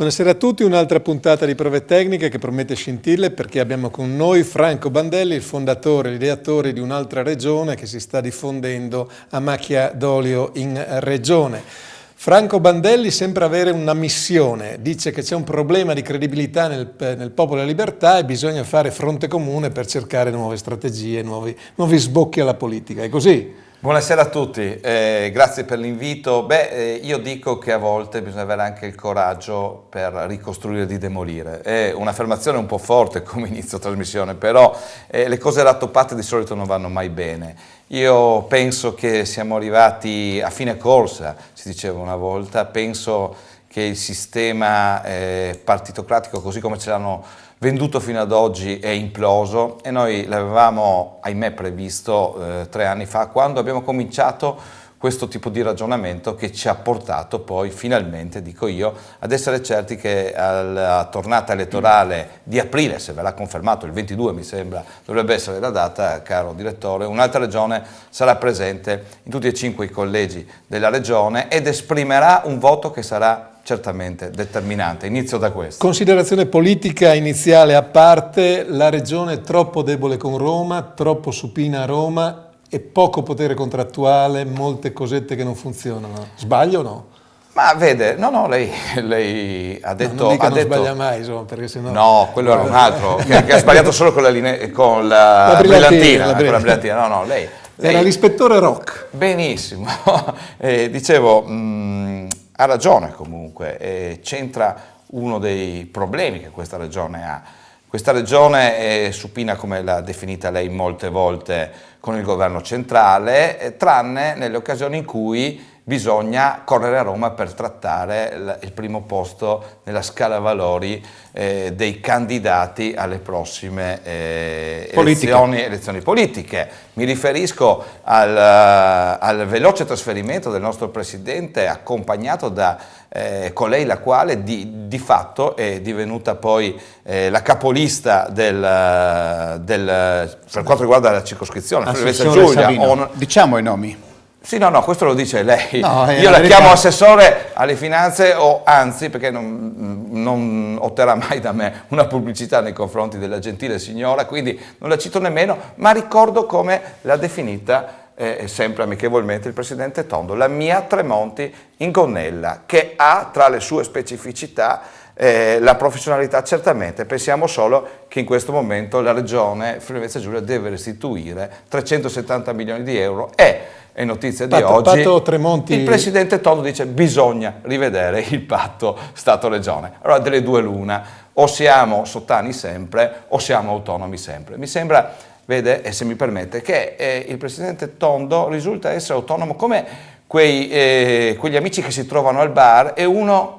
Buonasera a tutti, un'altra puntata di Prove Tecniche che promette scintille perché abbiamo con noi Franco Bandelli, il fondatore, l'ideatore di un'altra regione che si sta diffondendo a macchia d'olio in regione. Franco Bandelli sembra avere una missione, dice che c'è un problema di credibilità nel Popolo della Libertà e bisogna fare fronte comune per cercare nuove strategie, nuovi sbocchi alla politica, è così? Buonasera a tutti, grazie per l'invito. Io dico che a volte bisogna avere anche il coraggio per ricostruire di demolire. È un'affermazione un po' forte come inizio trasmissione, però le cose rattoppate di solito non vanno mai bene. Io penso che siamo arrivati a fine corsa, si diceva una volta, penso che il sistema partitocratico così come ce l'hanno venduto fino ad oggi è imploso e noi l'avevamo, ahimè, previsto 3 anni fa quando abbiamo cominciato questo tipo di ragionamento che ci ha portato poi finalmente, dico io, ad essere certi che alla tornata elettorale di aprile, se verrà confermato il 22 mi sembra dovrebbe essere la data, caro direttore, un'altra regione sarà presente in tutti e 5 i collegi della regione ed esprimerà un voto che sarà certamente determinante. Inizio da questo. Considerazione politica iniziale a parte, la regione è troppo debole con Roma, troppo supina a Roma e poco potere contrattuale, molte cosette che non funzionano. Sbaglio o no? Ma vede, no, lei ha detto... non dica non sbaglia mai, insomma, perché sennò... No, quello era un altro, che ha sbagliato solo con la brillantina. No, lei... Era l'ispettore Rock. Benissimo. Dicevo... ha ragione comunque, c'entra uno dei problemi che questa regione ha. Questa regione è supina, come l'ha definita lei molte volte, con il governo centrale, tranne nelle occasioni in cui bisogna correre a Roma per trattare il primo posto nella scala valori dei candidati alle prossime elezioni politiche. Mi riferisco al veloce trasferimento del nostro Presidente accompagnato da colei la quale di fatto è divenuta poi la capolista per quanto riguarda la circoscrizione. Giulia. Diciamo i nomi. Sì, no, questo lo dice lei. No, io la chiamo assessore alle finanze o anzi, perché non otterrà mai da me una pubblicità nei confronti della gentile signora, quindi non la cito nemmeno, ma ricordo come l'ha definita sempre amichevolmente il Presidente Tondo, la mia Tremonti in gonnella, che ha tra le sue specificità la professionalità certamente. Pensiamo solo che in questo momento la Regione Friuli-Venezia Giulia deve restituire 370 milioni di euro e è notizia di oggi, il Presidente Tondo dice bisogna rivedere il patto Stato-Regione. Allora delle due l'una, o siamo sottani sempre o siamo autonomi sempre. Mi sembra, vede, e se mi permette, che il Presidente Tondo risulta essere autonomo come quegli amici che si trovano al bar e uno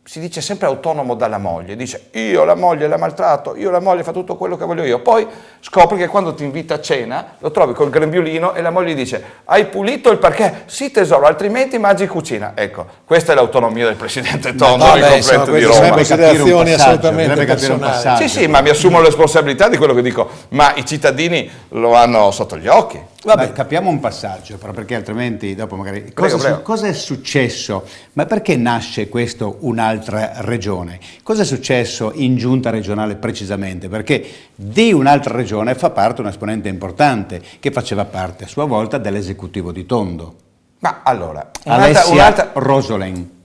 si dice sempre autonomo dalla moglie, dice io la moglie la maltratto, io la moglie fa tutto quello che voglio io, poi scopri che quando ti invita a cena lo trovi col grembiulino e la moglie gli dice hai pulito il parquet? Sì tesoro, altrimenti mangi in cucina. Ecco, questa è l'autonomia del Presidente Tondo nei confronti di Roma. Sono considerazioni assolutamente personali. Sì, ma mi assumo la responsabilità di quello che dico, ma i cittadini lo hanno sotto gli occhi. Vabbè, capiamo un passaggio, però, perché altrimenti dopo magari... Cosa è successo? Ma perché nasce questo un'altra regione? Cosa è successo in giunta regionale precisamente? Perché di un'altra regione fa parte un esponente importante che faceva parte a sua volta dell'esecutivo di Tondo. Ma allora... Alessia Rosolin.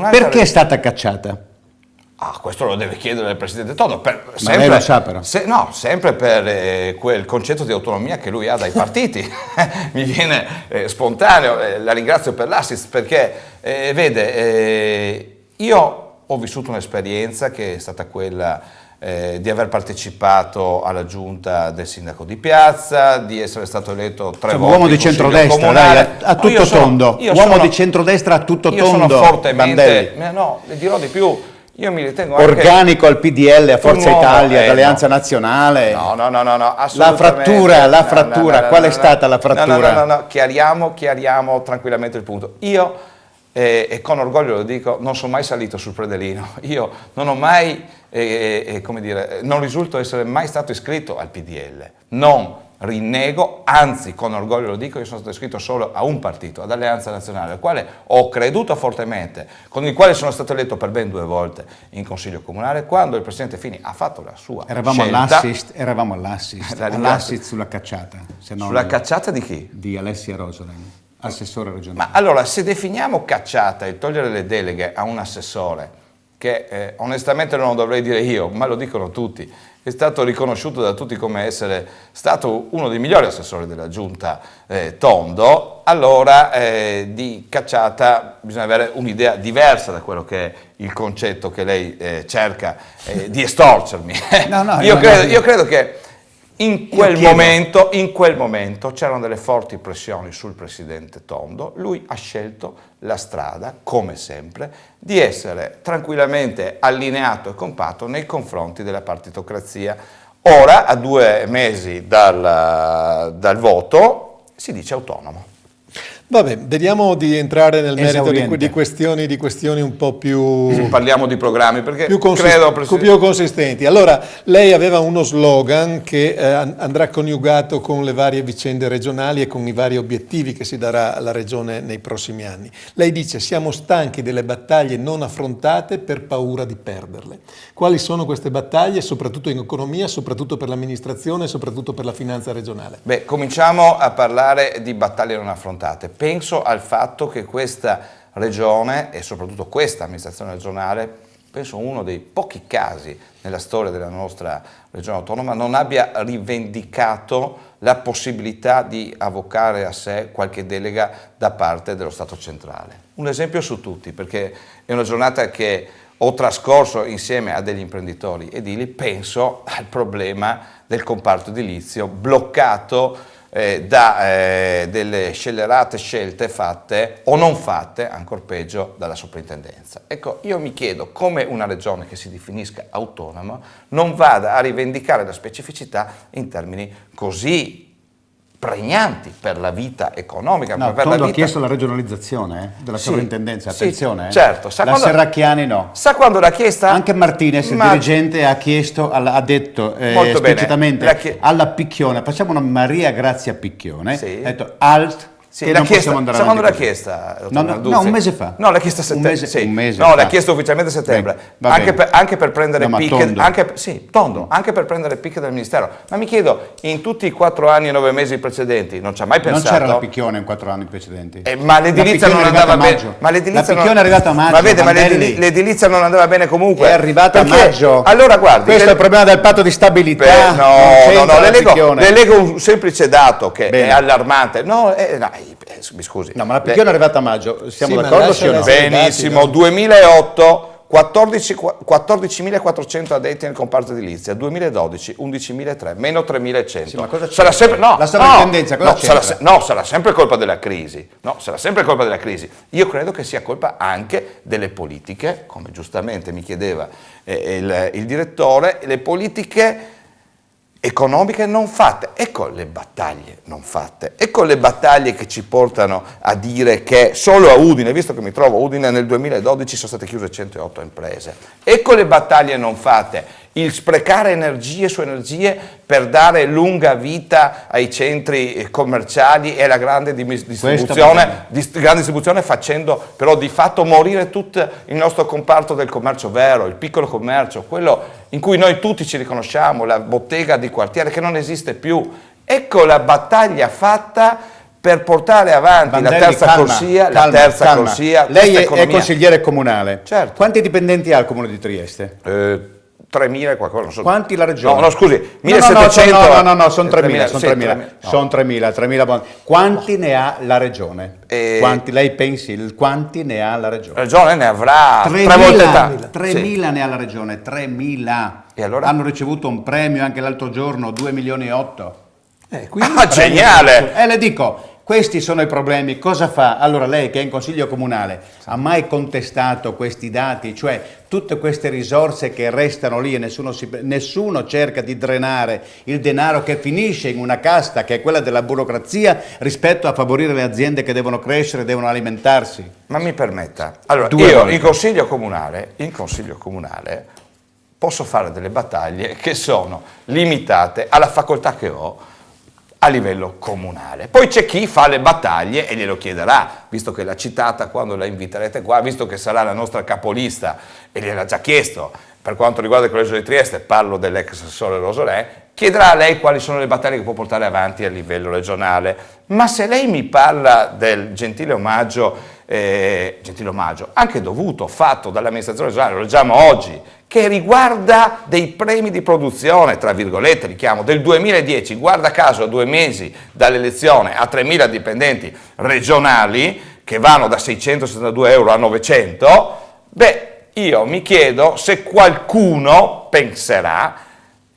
Perché è stata cacciata? Questo lo deve chiedere il Presidente Tondo. Ma lei lo sa però. Sempre per quel concetto di autonomia che lui ha dai partiti. Mi viene spontaneo, la ringrazio per l'assist perché, vede, io ho vissuto un'esperienza che è stata quella di aver partecipato alla giunta del sindaco di Piazza, di essere stato eletto 3 volte uomo di centrodestra, dai, a tutto tondo. Uomo di centrodestra a tutto tondo. Io sono fortemente, no, le dirò di più. Io mi ritengo organico al PDL, a Forza Italia, ad Alleanza Nazionale. No, assolutamente. La frattura, qual è stata la frattura? No, chiariamo tranquillamente il punto. Io, e con orgoglio lo dico, non sono mai salito sul predelino. Io non ho mai, come dire, non risulto essere mai stato iscritto al PDL. Non rinnego, anzi con orgoglio lo dico, io sono stato iscritto solo a un partito, ad Alleanza Nazionale, al quale ho creduto fortemente, con il quale sono stato eletto per ben 2 volte in Consiglio Comunale, quando il Presidente Fini ha fatto la sua scelta. Eravamo all'assist sulla cacciata. Sulla cacciata di chi? Di Alessia Rosolen, assessore regionale. Ma allora, se definiamo cacciata il togliere le deleghe a un assessore, che onestamente non lo dovrei dire io, ma lo dicono tutti, è stato riconosciuto da tutti come essere stato uno dei migliori assessori della giunta Tondo, allora di cacciata bisogna avere un'idea diversa da quello che è il concetto che lei cerca di estorcermi. Io credo che in quel momento c'erano delle forti pressioni sul presidente Tondo, lui ha scelto la strada, come sempre, di essere tranquillamente allineato e compatto nei confronti della partitocrazia. Ora, a 2 mesi dal voto, si dice autonomo. Vabbè, vediamo di entrare nel merito di questioni un po' più... Parliamo di programmi, perché più consistenti. Allora, lei aveva uno slogan che andrà coniugato con le varie vicende regionali e con i vari obiettivi che si darà alla Regione nei prossimi anni. Lei dice: siamo stanchi delle battaglie non affrontate per paura di perderle. Quali sono queste battaglie, soprattutto in economia, soprattutto per l'amministrazione e soprattutto per la finanza regionale? Beh, cominciamo a parlare di battaglie non affrontate. Penso al fatto che questa regione e soprattutto questa amministrazione regionale, penso uno dei pochi casi nella storia della nostra regione autonoma, non abbia rivendicato la possibilità di avvocare a sé qualche delega da parte dello Stato centrale. Un esempio su tutti, perché è una giornata che ho trascorso insieme a degli imprenditori edili, penso al problema del comparto edilizio bloccato da delle scellerate scelte fatte o non fatte, ancor peggio, dalla soprintendenza. Ecco, io mi chiedo come una regione che si definisca autonoma non vada a rivendicare la specificità in termini così pregnanti per la vita economica. No, per Tondo ha chiesto la regionalizzazione della sovrintendenza, attenzione. Sì, certo. La Serracchiani no. Sa quando l'ha chiesta? Anche Martinez, il dirigente, ha chiesto, ha detto esplicitamente alla Picchione, facciamo una Maria Grazia Picchione, ha detto alt. Sì, l'ha chiesta, quando l'ha chiesta? No, un mese fa. No, l'ha chiesta a settembre. Un mese no, l'ha chiesto ufficialmente a settembre. Anche per prendere picche. Tondo. Anche per prendere picche del Ministero. Ma mi chiedo, in tutti i 4 anni e 9 mesi precedenti, non ci ha mai pensato? Non c'era la Picchione in 4 anni precedenti. Ma l'edilizia non andava bene. La Picchione è arrivata a maggio. Ma vede, ma l'edilizia non andava bene comunque. È arrivata a maggio. Allora guardi. Questo è il problema del patto di stabilità. No, le leggo un semplice dato che è allarmante. Mi scusi. No, ma la Picchione è arrivata a maggio, siamo d'accordo? Sì o no? Benissimo, 2008 14.400 addetti nel comparto edilizia, 2012 11.300, meno 3.100. Sì, ma cosa sarà sempre, la sovrintendenza cosa c'entra? Sarà sempre colpa della crisi. Io credo che sia colpa anche delle politiche, come giustamente mi chiedeva il direttore, le politiche economiche non fatte. Ecco le battaglie non fatte, ecco le battaglie che ci portano a dire che solo a Udine, visto che mi trovo a Udine, nel 2012 sono state chiuse 108 imprese, ecco le battaglie non fatte, il sprecare energie su energie per dare lunga vita ai centri commerciali e alla grande distribuzione, facendo però di fatto morire tutto il nostro comparto del commercio vero, il piccolo commercio, quello in cui noi tutti ci riconosciamo, la bottega di quartiere che non esiste più. Ecco la battaglia fatta per portare avanti Bandelli, la terza corsia. Lei è consigliere comunale. Certo. Quanti dipendenti ha il comune di Trieste? 3.000 e qualcosa, non so. Quanti la regione? No, scusi, 1.700. No, sono 3.000. Sono 3.000. Quanti ne ha la regione? Quanti, lei pensi, quanti ne ha la regione? La regione ne avrà 3 volte tanto. 3.000 ne ha la regione, 3.000. E allora? Hanno ricevuto un premio anche l'altro giorno, 2,8 milioni. Geniale! Le dico, questi sono i problemi. Cosa fa? Allora lei che è in consiglio comunale ha mai contestato questi dati? Cioè tutte queste risorse che restano lì e nessuno cerca di drenare il denaro che finisce in una casta che è quella della burocrazia rispetto a favorire le aziende che devono crescere, devono alimentarsi. Ma mi permetta, allora io in consiglio comunale posso fare delle battaglie che sono limitate alla facoltà che ho a livello comunale. Poi c'è chi fa le battaglie e glielo chiederà, visto che l'ha citata quando la inviterete qua, visto che sarà la nostra capolista e gliel'ha già chiesto. Per quanto riguarda il Collegio di Trieste, parlo dell'ex assessore Rosolè, chiederà a lei quali sono le battaglie che può portare avanti a livello regionale. Ma se lei mi parla del gentile omaggio, anche dovuto, fatto dall'amministrazione regionale, lo leggiamo oggi, che riguarda dei premi di produzione, tra virgolette li chiamo, del 2010, guarda caso a 2 mesi dall'elezione, a 3.000 dipendenti regionali, che vanno da 662 euro a 900, beh, io mi chiedo se qualcuno penserà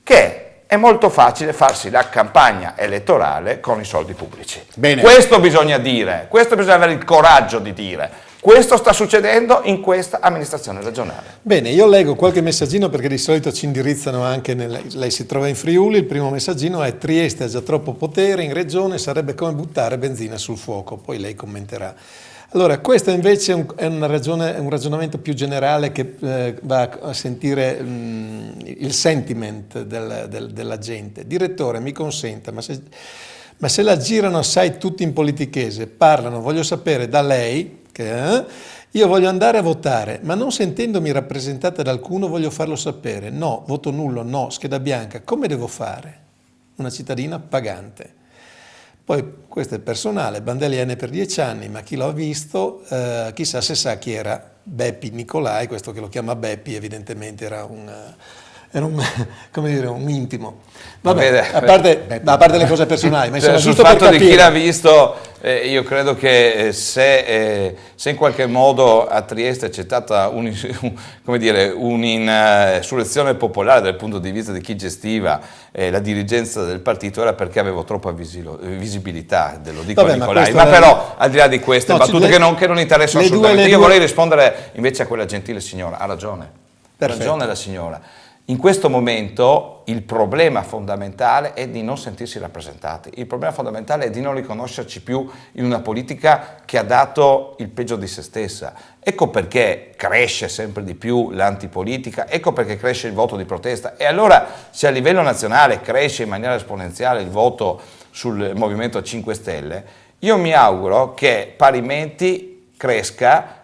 che è molto facile farsi la campagna elettorale con i soldi pubblici. Bene. Questo bisogna dire, questo bisogna avere il coraggio di dire. Questo sta succedendo in questa amministrazione regionale. Bene, io leggo qualche messaggino perché di solito ci indirizzano anche, lei si trova in Friuli, il primo messaggino è: Trieste ha già troppo potere in regione, sarebbe come buttare benzina sul fuoco, poi lei commenterà. Allora, questo invece è un ragionamento più generale che va a sentire il sentiment della gente. Direttore, mi consenta, ma se la girano assai tutti in politichese, parlano, voglio sapere da lei, io voglio andare a votare, ma non sentendomi rappresentata da alcuno voglio farlo sapere. No, voto nullo, no, scheda bianca. Come devo fare? Una cittadina pagante. Poi questo è personale, Bandelli N per 10 anni, ma chi l'ha visto chissà se sa chi era Beppi Nicolai, questo che lo chiama Beppi evidentemente era come dire, un intimo. Vabbè, a parte le cose personali, ma insomma, sul giusto fatto per di capire. chi l'ha visto, io credo che se in qualche modo a Trieste c'è stata un'insurrezione popolare dal punto di vista di chi gestiva la dirigenza del partito, era perché avevo troppa visibilità, lo dico a Nicolai. Ma però, al di là di queste battute che non interessano assolutamente, io vorrei rispondere invece a quella gentile signora. Ha ragione, ha ragione la signora. In questo momento il problema fondamentale è di non sentirsi rappresentati, il problema fondamentale è di non riconoscerci più in una politica che ha dato il peggio di se stessa. Ecco perché cresce sempre di più l'antipolitica, ecco perché cresce il voto di protesta. E allora, se a livello nazionale cresce in maniera esponenziale il voto sul Movimento 5 Stelle, io mi auguro che parimenti cresca,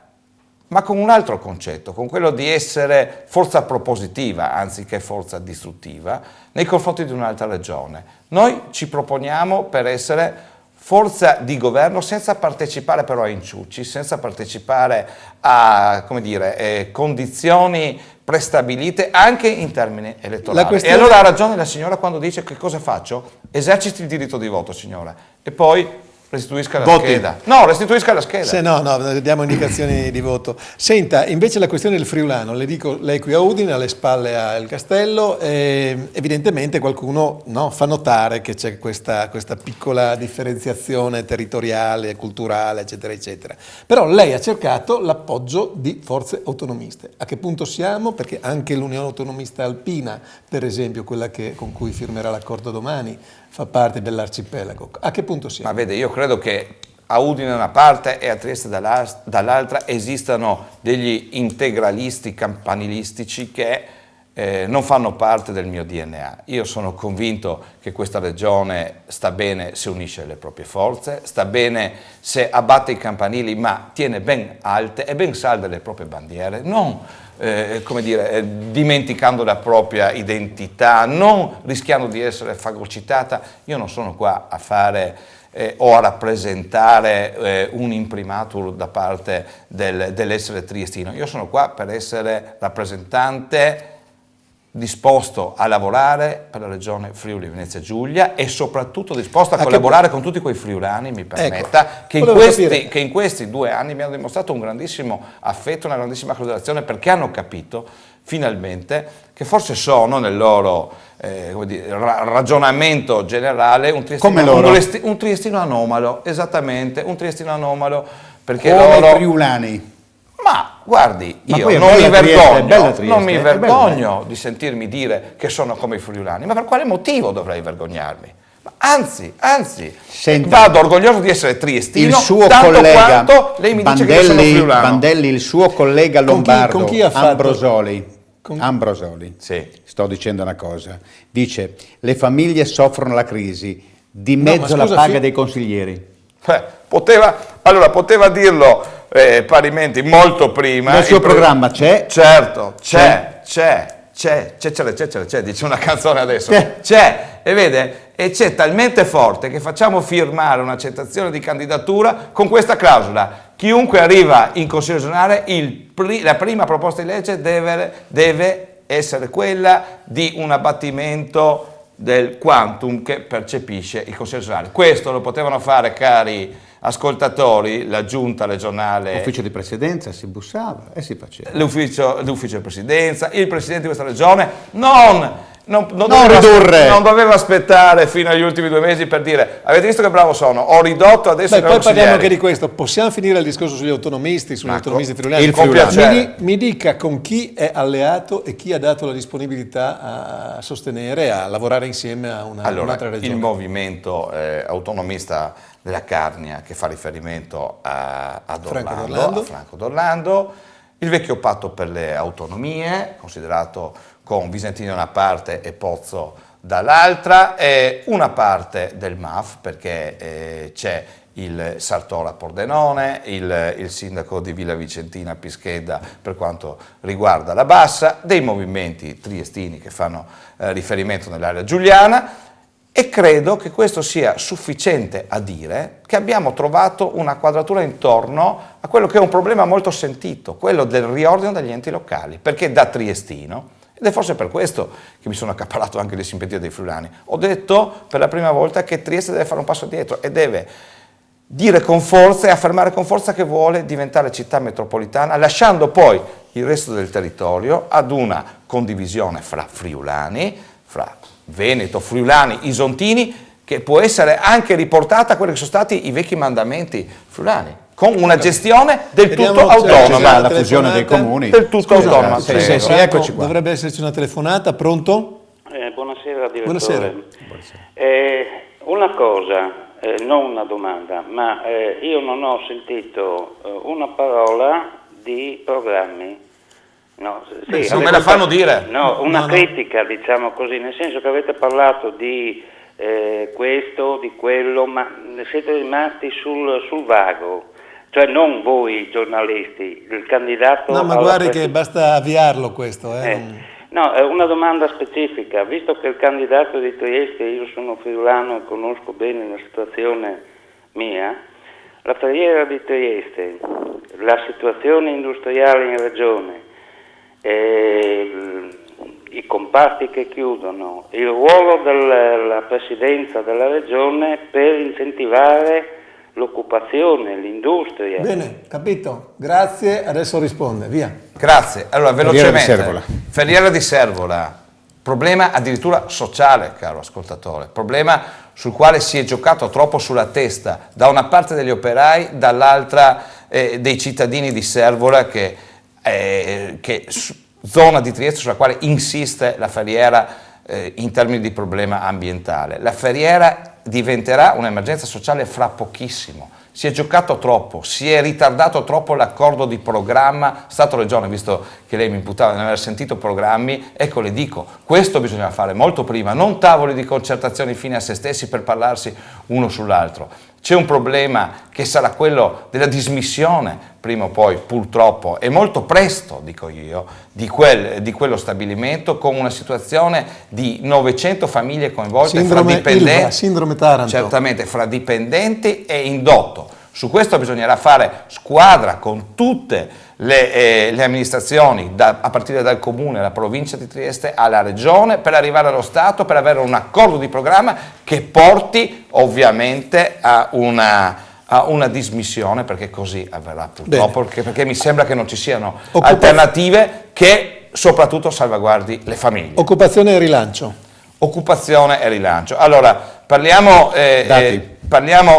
ma con un altro concetto, con quello di essere forza propositiva anziché forza distruttiva nei confronti di un'altra regione. Noi ci proponiamo per essere forza di governo senza partecipare però a inciuci, senza partecipare a, come dire, condizioni prestabilite anche in termini elettorali. E allora ha ragione la signora quando dice: che cosa faccio? Eserciti il diritto di voto, signora, e poi restituisca la scheda. No, restituisca la scheda. Se no, diamo indicazioni di voto. Senta, invece la questione del friulano, le dico, lei qui a Udine, alle spalle ha il castello, evidentemente qualcuno fa notare che c'è questa piccola differenziazione territoriale, culturale, eccetera, eccetera. Però lei ha cercato l'appoggio di forze autonomiste. A che punto siamo? Perché anche l'Unione Autonomista Alpina, per esempio, quella con cui firmerà l'accordo domani, fa parte dell'arcipelago. A che punto siamo? Ma vede, io credo che a Udine da una parte e a Trieste dall'altra esistano degli integralisti campanilistici che non fanno parte del mio DNA. Io sono convinto che questa regione sta bene se unisce le proprie forze, sta bene se abbatte i campanili ma tiene ben alte e ben salde le proprie bandiere, non come dire, dimenticando la propria identità, non rischiando di essere fagocitata. Io non sono qua a fare o a rappresentare un imprimatur da parte dell'essere triestino. Io sono qua per essere rappresentante disposto a lavorare per la regione Friuli Venezia Giulia e soprattutto disposto a collaborare con tutti quei friulani, mi permetta, che in questi 2 anni mi hanno dimostrato un grandissimo affetto, una grandissima considerazione, perché hanno capito finalmente che forse sono nel loro ragionamento generale un triestino anomalo, esattamente, un triestino anomalo, perché come loro... friulani. Ma guardi, io non mi vergogno di sentirmi dire che sono come i friulani, ma per quale motivo dovrei vergognarmi? Anzi, senta, vado orgoglioso di essere triestino, il suo tanto collega quanto lei mi dice che sono friulano. Bandelli, il suo collega lombardo, con chi ha fatto? Ambrosoli, sì. sto dicendo una cosa, dice: le famiglie soffrono la crisi, di mezzo alla paga dei consiglieri? Poteva dirlo parimenti molto prima. Nel suo programma c'è? Certo, c'è, dice una canzone adesso. C'è, e vede, e c'è talmente forte che facciamo firmare un'accettazione di candidatura con questa clausola: chiunque arriva in Consiglio regionale, la prima proposta di legge deve essere quella di un abbattimento del quantum che percepisce il Consiglio regionale. Questo lo potevano fare, cari ascoltatori, la giunta regionale, l'ufficio di presidenza, si bussava e si faceva. L'ufficio di presidenza, il presidente di questa regione non doveva aspettare fino agli ultimi 2 mesi per dire: avete visto che bravo sono, ho ridotto adesso. Poi parliamo anche di questo. Possiamo finire il discorso sugli autonomisti friulani? Mi dica con chi è alleato e chi ha dato la disponibilità a sostenere, a lavorare insieme a un'altra regione. Il movimento autonomista della Carnia, che fa riferimento a Franco D'Orlando, il vecchio patto per le autonomie, considerato con Visentino da una parte e Pozzo dall'altra, e una parte del MAF, perché c'è il Sartora Pordenone, il sindaco di Villa Vicentina Pischedda per quanto riguarda la Bassa, dei movimenti triestini che fanno riferimento nell'area giuliana, e credo che questo sia sufficiente a dire che abbiamo trovato una quadratura intorno a quello che è un problema molto sentito, quello del riordino degli enti locali, perché da triestino, ed è forse per questo che mi sono accaparato anche le simpatie dei friulani, ho detto per la prima volta che Trieste deve fare un passo indietro e deve dire con forza e affermare con forza che vuole diventare città metropolitana, lasciando poi il resto del territorio ad una condivisione fra friulani, fra Veneto, friulani, isontini, che può essere anche riportata a quelli che sono stati i vecchi mandamenti friulani, con una gestione del tutto autonoma. La fusione dei comuni. Del tutto autonoma. Sì, eccoci qua. Dovrebbe esserci una telefonata, pronto? Buonasera direttore. Buonasera. Una cosa, non una domanda, ma io non ho sentito una parola di programmi. No, sì, non me la fanno dire. No, una critica, diciamo così, nel senso che avete parlato di questo, di quello, ma siete rimasti sul vago, cioè non voi giornalisti, il candidato. No, ma guardi che basta avviarlo questo. No, è una domanda specifica, visto che il candidato di Trieste, io sono friulano e conosco bene la situazione mia, la Ferriera di Trieste, la situazione industriale in regione, i comparti che chiudono, il ruolo della presidenza della regione per incentivare l'occupazione, l'industria. Bene, capito, grazie, adesso risponde, via. Grazie, allora velocemente, Ferriera di Servola, problema addirittura sociale, caro ascoltatore, problema sul quale si è giocato troppo sulla testa, da una parte degli operai, dall'altra dei cittadini di Servola, che zona di Trieste sulla quale insiste la Ferriera in termini di problema ambientale. La Ferriera diventerà un'emergenza sociale fra pochissimo. Si è giocato troppo, si è ritardato troppo l'accordo di programma Stato-Regione, visto che lei mi imputava di non aver sentito programmi. Ecco, le dico, questo bisogna fare molto prima, non tavoli di concertazione fine a se stessi per parlarsi uno sull'altro. C'è un problema che sarà quello della dismissione, prima o poi, purtroppo, e molto presto, dico io, di quello stabilimento, con una situazione di 900 famiglie coinvolte fra dipendenti, Ilva, sindrome Taranto. Certamente, fra dipendenti e indotto. Su questo bisognerà fare squadra con tutte le amministrazioni, a partire dal Comune, alla provincia di Trieste, alla Regione, per arrivare allo Stato, per avere un accordo di programma che porti ovviamente a una dismissione, perché così avverrà purtroppo, perché mi sembra che non ci siano alternative che soprattutto salvaguardi le famiglie. Occupazione e rilancio. Occupazione e rilancio. Allora, parliamo,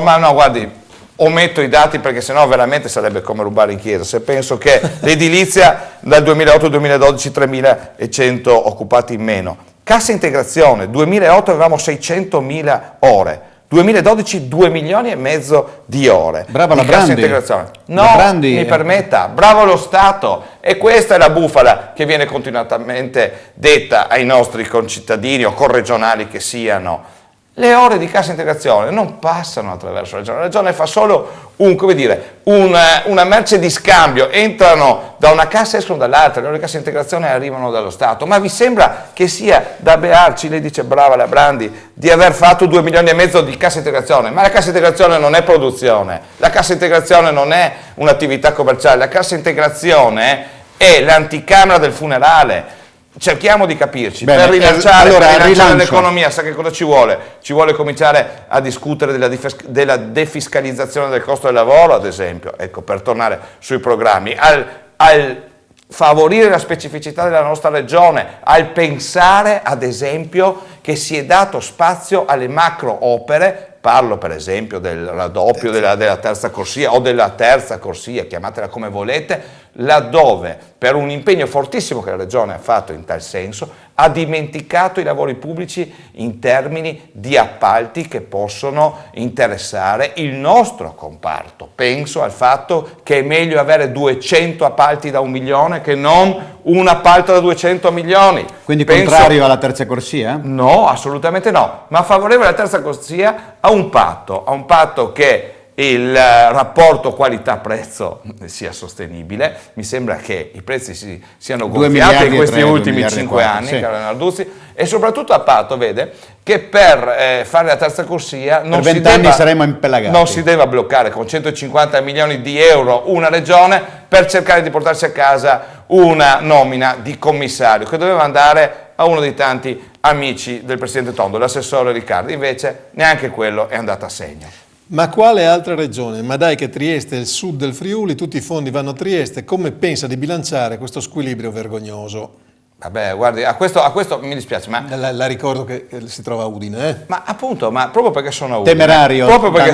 ma no, guardi, ometto i dati perché sennò veramente sarebbe come rubare in chiesa. Se penso che l'edilizia dal 2008 al 2012 3.100 occupati in meno, cassa integrazione, 2008 avevamo 600.000 ore, 2012 2 milioni e mezzo di ore. Brava la cassa Brandi. Integrazione. No, mi permetta, bravo lo Stato, e questa è la bufala che viene continuamente detta ai nostri concittadini o corregionali che siano. Le ore di cassa integrazione non passano attraverso la Regione fa solo una merce di scambio, entrano da una cassa e escono dall'altra, le ore di cassa integrazione arrivano dallo Stato. Ma vi sembra che sia da bearci, lei dice brava la Brandi, di aver fatto 2 milioni e mezzo di cassa integrazione? Ma la cassa integrazione non è produzione, la cassa integrazione non è un'attività commerciale, la cassa integrazione è l'anticamera del funerale. Cerchiamo di capirci. Bene, per rilanciare l'economia, sa che cosa ci vuole? Ci vuole cominciare a discutere della defiscalizzazione del costo del lavoro, ad esempio, ecco, per tornare sui programmi, al favorire la specificità della nostra regione, al pensare, ad esempio, che si è dato spazio alle macro opere. Parlo per esempio del raddoppio della terza corsia o della terza corsia, chiamatela come volete, laddove per un impegno fortissimo che la Regione ha fatto in tal senso ha dimenticato i lavori pubblici in termini di appalti che possono interessare il nostro comparto. Penso al fatto che è meglio avere 200 appalti da 1 milione che non un appalto da 200 milioni. Quindi contrario alla terza corsia? No, assolutamente no, ma favorevole alla terza corsia a un patto che il rapporto qualità-prezzo sia sostenibile. Mi sembra che i prezzi siano gonfiati in questi ultimi 5 anni, sì, caro Narduzzi, e soprattutto a patto, vede, che per fare la terza corsia non saremo impelagati. Non si deve bloccare con 150 milioni di euro una regione per cercare di portarsi a casa una nomina di commissario che doveva andare a uno dei tanti amici del Presidente Tondo, l'assessore Riccardi. Invece neanche quello è andato a segno. Ma quale altra regione? Ma dai che Trieste è il sud del Friuli, tutti i fondi vanno a Trieste, come pensa di bilanciare questo squilibrio vergognoso? Vabbè, guardi, a questo mi dispiace, ma... La ricordo che si trova a Udine, eh? Ma appunto, ma proprio perché sono a Udine... Temerario, proprio perché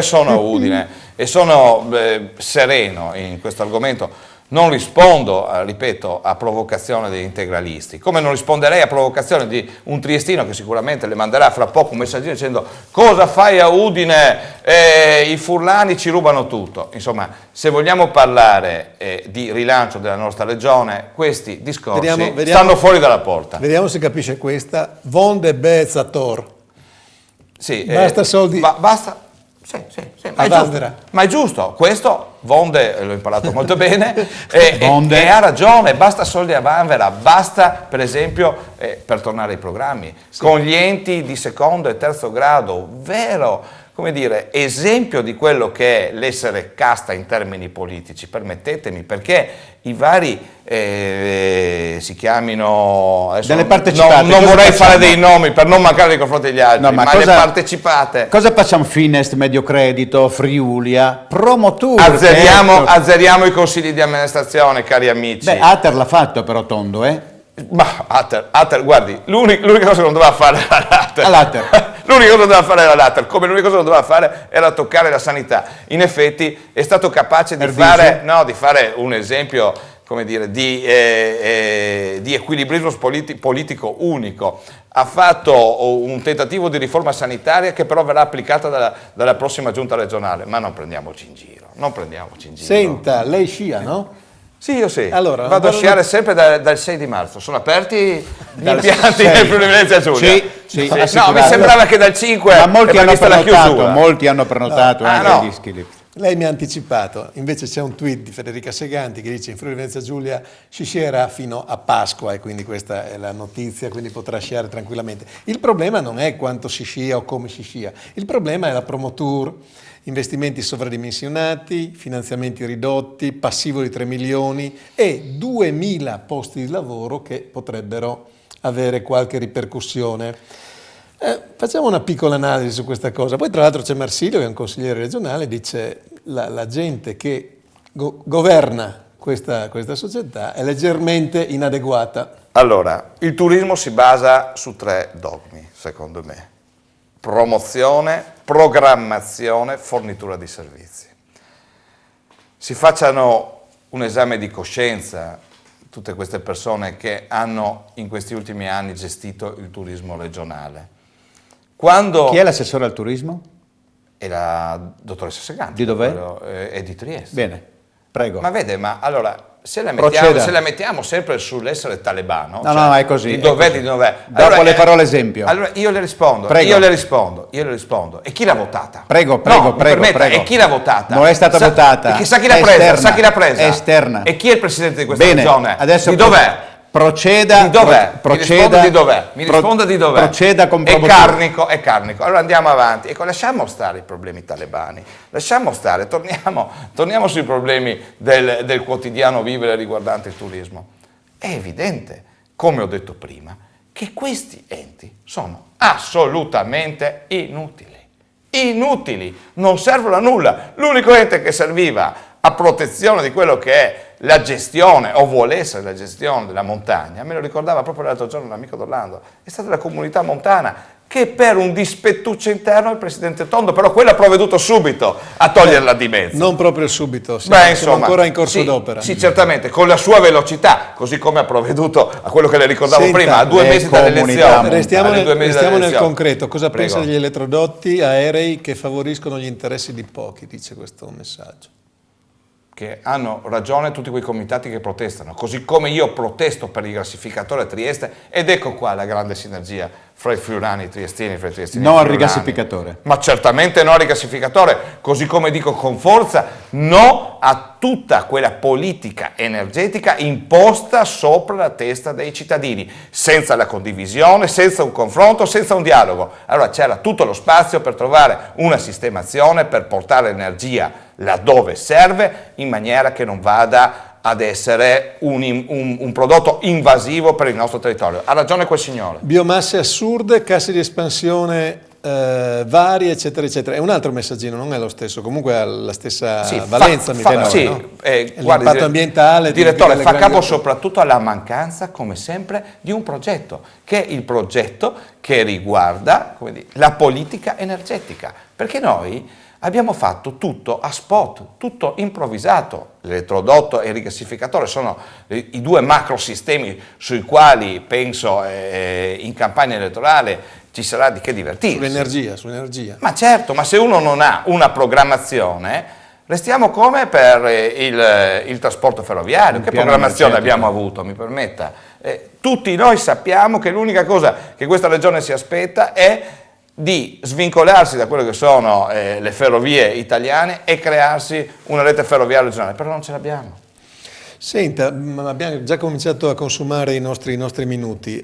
sono a Udine e sono sereno in questo argomento. Non rispondo, ripeto, a provocazione degli integralisti, come non risponderei a provocazione di un triestino che sicuramente le manderà fra poco un messaggino dicendo cosa fai a Udine, i furlani ci rubano tutto. Insomma, se vogliamo parlare di rilancio della nostra regione, questi discorsi stanno fuori dalla porta. Vediamo se capisce questa. Vonde Bezator. Sì, basta soldi. Basta. Sì, ma è giusto, questo Vonde l'ho imparato molto bene e ha ragione, basta soldi a vanvera, basta per esempio, per tornare ai programmi, sì, con gli enti di secondo e terzo grado, vero, come dire, esempio di quello che è l'essere casta in termini politici, permettetemi, perché i vari si chiamino delle partecipate, non vorrei fare dei nomi per non mancare nei confronti degli altri, no, ma le partecipate, cosa facciamo? Finest, Mediocredito, Friulia, Promotour, azzeriamo i consigli di amministrazione, cari amici. Beh, Ater l'ha fatto però Tondo, ma Ater, guardi, l'unica cosa che non doveva fare era l'Ater. L'unica cosa che doveva fare era l'Ater, come l'unica cosa che doveva fare era toccare la sanità. In effetti è stato capace di fare un esempio, come dire, di equilibrismo politico unico. Ha fatto un tentativo di riforma sanitaria che però verrà applicata dalla prossima giunta regionale, ma non prendiamoci in giro, Senta, lei scia, no? Sì, io sì. Allora, vado a sciare sempre dal 6 di marzo. Sono aperti gli impianti del Friuli Venezia Giulia. Sì, no, mi sembrava che dal 5 ma molti hanno prenotato, no. dischi. Lei mi ha anticipato, invece c'è un tweet di Federica Seganti che dice in Friuli Venezia Giulia si scerà fino a Pasqua e quindi questa è la notizia, quindi potrà sciare tranquillamente. Il problema non è quanto si scia o come si scia, il problema è la Promotour. Investimenti sovradimensionati, finanziamenti ridotti, passivo di 3 milioni e 2.000 posti di lavoro che potrebbero avere qualche ripercussione. Facciamo una piccola analisi su questa cosa. Poi tra l'altro c'è Marsilio che è un consigliere regionale, dice la gente che governa questa società è leggermente inadeguata. Allora, il turismo si basa su 3 dogmi, secondo me. Promozione, programmazione, fornitura di servizi. Si facciano un esame di coscienza tutte queste persone che hanno in questi ultimi anni gestito il turismo regionale. Chi è l'assessore al turismo? È la dottoressa Seganti. Di dov'è? È di Trieste. Bene, prego. Ma vede, allora, se la mettiamo sempre sull'essere talebano, no, no, è così. Di dov'è. Dopo allora, le farò l'esempio. Allora io le rispondo, Prego. io le rispondo. E chi l'ha votata? Prego. E chi l'ha votata? Non è stata votata. Sa chi l'ha presa? Sa chi l'ha presa? È esterna. E chi è il presidente di questa Bene, regione? adesso di dov'è? Proceda. Di dov'è? Proceda. Mi risponda di dov'è? Proceda con È carnico. Allora andiamo avanti. Ecco, lasciamo stare i problemi talebani. Lasciamo stare, torniamo sui problemi del quotidiano vivere riguardante il turismo. È evidente, come ho detto prima, che questi enti sono assolutamente inutili, non servono a nulla. L'unico ente che serviva a protezione di quello che è la gestione, o vuole essere la gestione della montagna, me lo ricordava proprio l'altro giorno un amico d'Orlando, è stata la comunità montana, che per un dispettuccio interno il presidente Tondo, però quello ha provveduto subito a toglierla di mezzo. Non proprio subito, siamo ancora in corso d'opera. Sì, certamente, con la sua velocità, così come ha provveduto a quello che le ricordavo prima, a 2 mesi dalle elezioni. Restiamo nel concreto. Cosa pensa degli elettrodotti aerei che favoriscono gli interessi di pochi, dice questo messaggio? Che hanno ragione tutti quei comitati che protestano, così come io protesto per il gassificatore a Trieste, ed ecco qua la grande sinergia fra i friulani e i triestini. No al rigassificatore. Ma certamente no al rigassificatore, così come dico con forza no a tutta quella politica energetica imposta sopra la testa dei cittadini, senza la condivisione, senza un confronto, senza un dialogo. Allora c'era tutto lo spazio per trovare una sistemazione, per portare l'energia laddove serve, in maniera che non vada ad essere un prodotto invasivo per il nostro territorio. Ha ragione quel signore. Biomasse assurde, casse di espansione varie, eccetera, eccetera. È un altro messaggino, non è lo stesso, comunque ha la stessa valenza, mi pare. Sì, no? Guardi, l'impatto ambientale. Direttore, fa capo soprattutto alla mancanza, come sempre, di un progetto, che è il progetto che riguarda, come dire, la politica energetica, perché noi abbiamo fatto tutto a spot, tutto improvvisato. L'elettrodotto e il rigassificatore sono i 2 macrosistemi sui quali penso in campagna elettorale ci sarà di che divertirsi. Sull'energia. Ma certo, ma se uno non ha una programmazione, restiamo come per il trasporto ferroviario. Che programmazione abbiamo avuto, mi permetta? Tutti noi sappiamo che l'unica cosa che questa regione si aspetta è di svincolarsi da quelle che sono le ferrovie italiane e crearsi una rete ferroviaria regionale, però non ce l'abbiamo. Senta, abbiamo già cominciato a consumare i nostri minuti.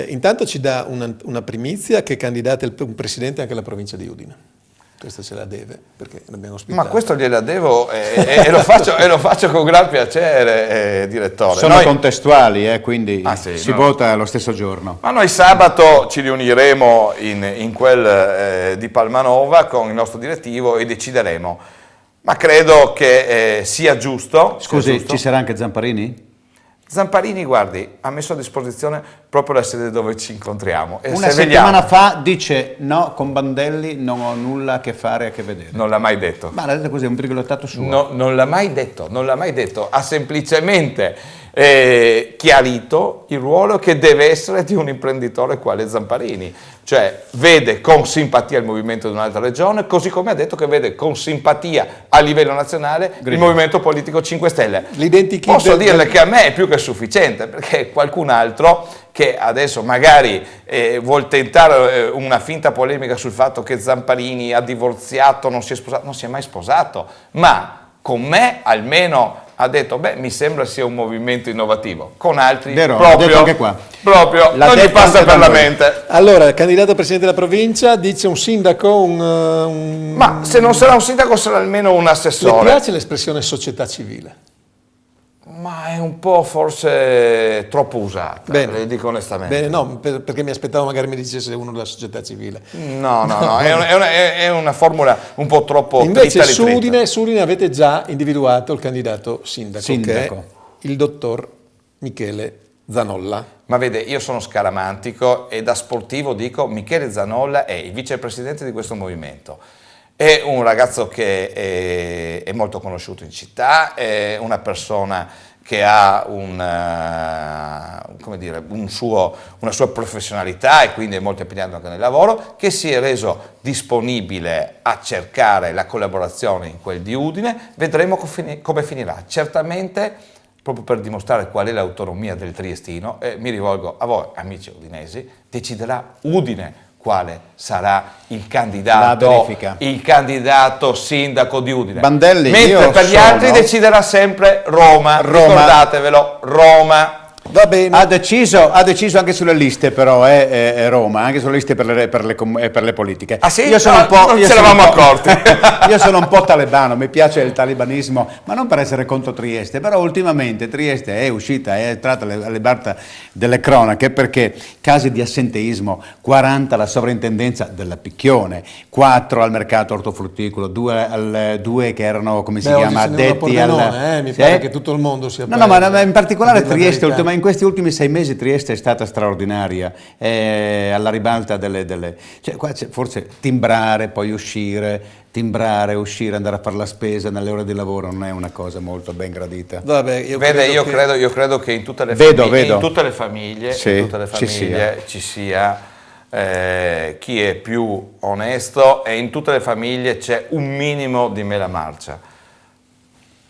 Intanto ci dà una primizia che candidate un presidente anche alla provincia di Udine. Questa ce la deve, perché l'abbiamo ospitato. Ma questo gliela devo e lo faccio con gran piacere, direttore. Sono contestuali, quindi sì, si vota lo stesso giorno. Ma noi sabato ci riuniremo in quel di Palmanova con il nostro direttivo e decideremo. Ma credo che sia giusto. Scusi, ci sarà anche Zamparini? Zamparini, guardi, ha messo a disposizione proprio la sede dove ci incontriamo. E una settimana fa dice no, con Bandelli non ho nulla a che fare, a che vedere. Non l'ha mai detto. Ma l'ha detto così, è un virgolettato suo. No, non l'ha mai detto. Ha semplicemente chiarito il ruolo che deve essere di un imprenditore quale Zamparini. Cioè vede con simpatia il movimento di un'altra regione, così come ha detto che vede con simpatia a livello nazionale il movimento politico 5 Stelle. Posso dirle che a me è più che sufficiente, perché qualcun altro che adesso magari vuol tentare una finta polemica sul fatto che Zamparini ha divorziato, non si è mai sposato, ma con me almeno ha detto, mi sembra sia un movimento innovativo, con altri proprio anche qua. Non gli passa per la mente. Allora, il candidato presidente della provincia dice un sindaco, ma se non sarà un sindaco sarà almeno un assessore. Le piace l'espressione società civile? Ma è un po' forse troppo usata, le dico onestamente. Bene, no, perché mi aspettavo magari mi dicesse uno della società civile. No, è una formula un po' troppo invece su Udine avete già individuato il candidato sindaco. Che è il dottor Michele Zanolla. Ma vede, io sono scaramantico e da sportivo dico Michele Zanolla è il vicepresidente di questo movimento. È un ragazzo che è molto conosciuto in città, è una persona che ha una sua professionalità e quindi è molto impegnato anche nel lavoro, che si è reso disponibile a cercare la collaborazione in quel di Udine. Vedremo come finirà. Certamente proprio per dimostrare qual è l'autonomia del triestino, e mi rivolgo a voi, amici udinesi, deciderà Udine quale sarà il candidato sindaco di Udine. Bandelli, mentre per gli altri deciderà sempre Roma. Ricordatevelo, Roma. Va bene. Ha deciso anche sulle liste, però Roma, anche sulle liste per le politiche. Ah sì? Io sono un po', non ce l'avamo accorti. Io sono un po' talebano, mi piace il talibanismo, ma non per essere contro Trieste, però ultimamente Trieste è entrata alle barche delle cronache perché casi di assenteismo, 40 alla sovrintendenza della Picchione, 4 al mercato ortofrutticolo, 2 che erano, come si chiama, addetti al... mi pare che tutto il mondo sia No, ma in particolare Trieste, ma in questi ultimi 6 mesi Trieste è stata straordinaria, alla ribalta cioè qua forse timbrare, poi uscire, andare a fare la spesa nelle ore di lavoro non è una cosa molto ben gradita. Vabbè, io credo che in tutte le famiglie ci sia chi è più onesto, e in tutte le famiglie c'è un minimo di mela marcia.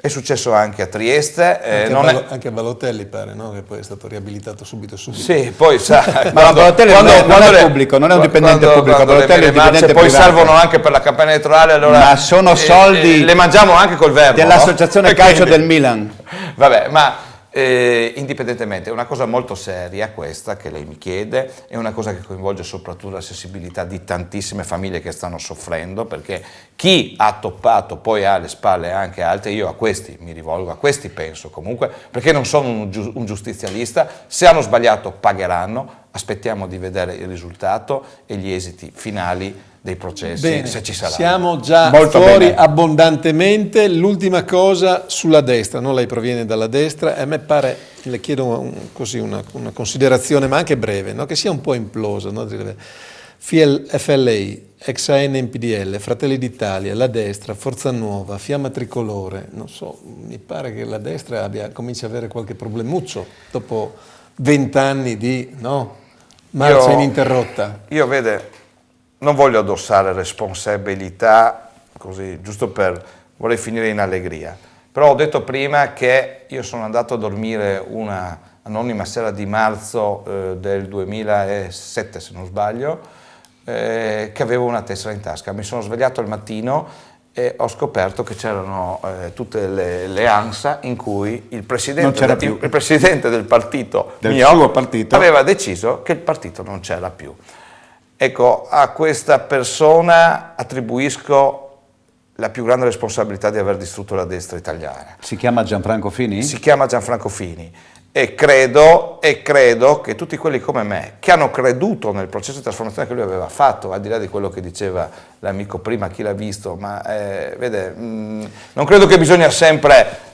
È successo anche a Trieste. Anche a Balotelli pare, no? Che poi è stato riabilitato subito. Sì, poi sa... Ma Balotelli non è pubblico, non è un dipendente pubblico. Balotelli è un dipendente poi privato. servono anche per la campagna elettorale, allora... Ma sono soldi... le mangiamo anche col verbo, dell'associazione calcio del Milan. Vabbè, ma... indipendentemente, è una cosa molto seria questa che lei mi chiede, è una cosa che coinvolge soprattutto la sensibilità di tantissime famiglie che stanno soffrendo, perché chi ha toppato poi ha alle spalle anche altre. Io a questi mi rivolgo, a questi penso comunque, perché non sono un giustizialista. Se hanno sbagliato pagheranno, aspettiamo di vedere il risultato e gli esiti finali dei processi. Bene, se ci saranno. Siamo già molto fuori bene. Abbondantemente. L'ultima cosa sulla destra, no? Lei proviene dalla destra, e a me pare, le chiedo una considerazione, ma anche breve, no? Che sia un po' implosa, no? FLI, ex AN in PDL, Fratelli d'Italia, la destra, Forza Nuova, Fiamma Tricolore, non so, mi pare che la destra cominci a avere qualche problemuccio dopo 20 anni di marcia ininterrotta. Io non voglio addossare responsabilità così, vorrei finire in allegria, però ho detto prima che io sono andato a dormire una anonima sera di marzo del 2007, se non sbaglio, che avevo una tessera in tasca. Mi sono svegliato al mattino e ho scoperto che c'erano tutte le ANSA in cui il presidente del partito, suo partito, aveva deciso che il partito non c'era più. Ecco, a questa persona attribuisco la più grande responsabilità di aver distrutto la destra italiana. Si chiama Gianfranco Fini? Si chiama Gianfranco Fini, e credo che tutti quelli come me, che hanno creduto nel processo di trasformazione che lui aveva fatto, al di là di quello che diceva l'amico prima, chi l'ha visto, ma non credo che bisogna sempre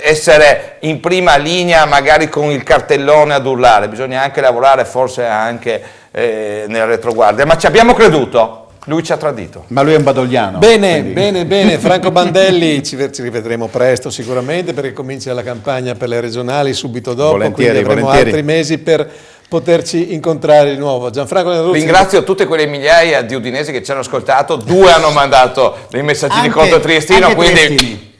essere in prima linea magari con il cartellone ad urlare, bisogna anche lavorare forse anche nella retroguardia, ma ci abbiamo creduto. Lui ci ha tradito. Ma lui è un badogliano. Bene, Franco Bandelli, ci rivedremo presto sicuramente, perché comincia la campagna per le regionali subito dopo, quindi avremo altri mesi per poterci incontrare di nuovo. Gianfranco Neruzzi. Ringrazio tutte quelle migliaia di udinesi che ci hanno ascoltato, 2 hanno mandato dei messaggini contro Triestino, quindi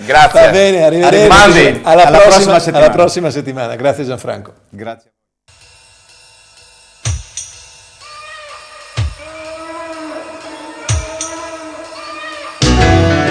grazie. Va bene, arrivederci. Alla prossima settimana. Grazie Gianfranco. Grazie.